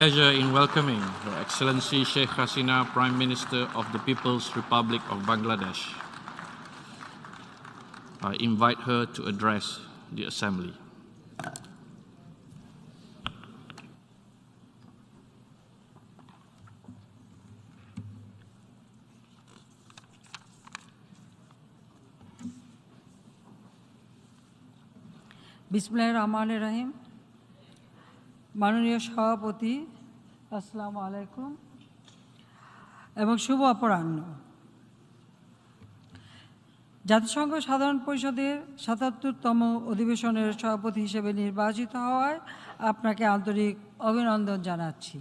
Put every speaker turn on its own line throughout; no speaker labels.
Pleasure in welcoming Her Excellency Sheikh Hasina, Prime Minister of the People's Republic of Bangladesh. I invite her to address the Assembly.
বিসমিল্লাহির রহমানির রহিম। মাননীয় সভাপতি, আসসালামু আলাইকুম এবং শুভ অপরাহ্ন। জাতিসংঘ সাধারণ পরিষদের ৭৭তম অধিবেশনের সভাপতি হিসেবে নির্বাচিত হওয়ায় আপনাকে আন্তরিক অভিনন্দন জানাচ্ছি।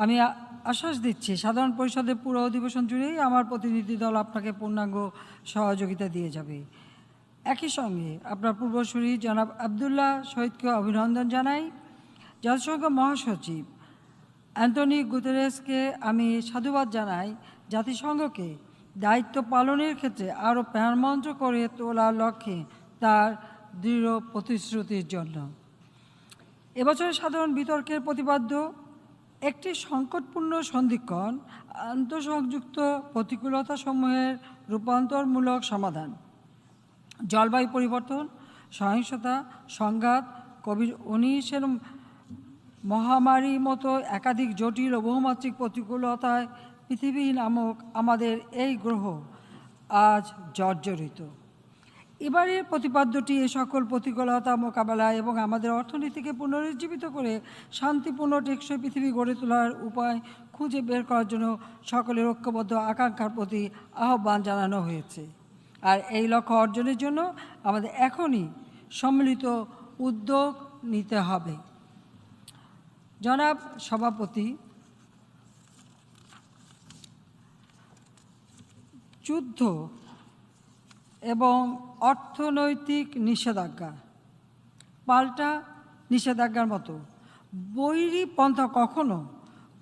আমি আশ্বাস দিচ্ছি, সাধারণ পরিষদের পুরো অধিবেশন জুড়েই আমার প্রতিনিধি দল আপনাকে পূর্ণাঙ্গ সহযোগিতা দিয়ে যাবে। একই সঙ্গে আপনার পূর্বসূরি জনাব আবদুল্লাহ শহীদকে অভিনন্দন জানাই। জাতিসংঘ মহাসচিব অ্যান্টনি গুতেরেসকে আমি সাধুবাদ জানাই জাতিসংঘকে দায়িত্ব পালনের ক্ষেত্রে আরও প্রাণবন্ত করে তোলার লক্ষ্যে তার দৃঢ় প্রতিশ্রুতির জন্য। এবছরের সাধারণ বিতর্কের প্রতিপাদ্য একটি সংকটপূর্ণ সন্ধিক্ষণ আন্তঃসংযুক্ত প্রতিকূলতাসমূহের রূপান্তরমূলক সমাধান। জলবায়ু পরিবর্তন, সহিংসতা, সংঘাত, কোভিড-19 মহামারী মতো একাধিক জটিল ও বহুমাত্রিক প্রতিকূলতায় পৃথিবী নামক আমাদের এই গ্রহ আজ জর্জরিত। এবারের প্রতিপাদ্যটি এ সকল প্রতিকূলতা মোকাবেলায় এবং আমাদের অর্থনীতিকে পুনরুজ্জীবিত করে শান্তিপূর্ণ টেকসই পৃথিবী গড়ে তোলার উপায় খুঁজে বের করার জন্য সকলের ঐক্যবদ্ধ আকাঙ্ক্ষার প্রতি আহ্বান জানানো হয়েছে। আর এই লক্ষ্য অর্জনের জন্য আমাদের এখনই সম্মিলিত উদ্যোগ নিতে হবে। জনাব সভাপতি, যুদ্ধ এবং অর্থনৈতিক নিষেধাজ্ঞা পাল্টা নিষেধাজ্ঞার মতো বৈরী পন্থা কখনো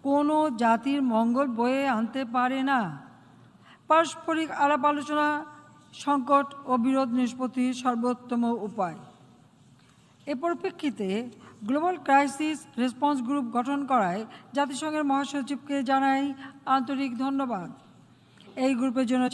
কোনো জাতির মঙ্গল বয়ে আনতে পারে না। পারস্পরিক আলাপ আলোচনা সংকট ও বিরোধ নিষ্পত্তির সর্বোত্তম উপায়। এ পরিপ্রেক্ষিতে গ্লোবাল ক্রাইসিস রেসপন্স গ্রুপ গঠন করায় জাতিসংঘের মহাসচিবকে জানাই আন্তরিক ধন্যবাদ। এই গ্রুপের জন্য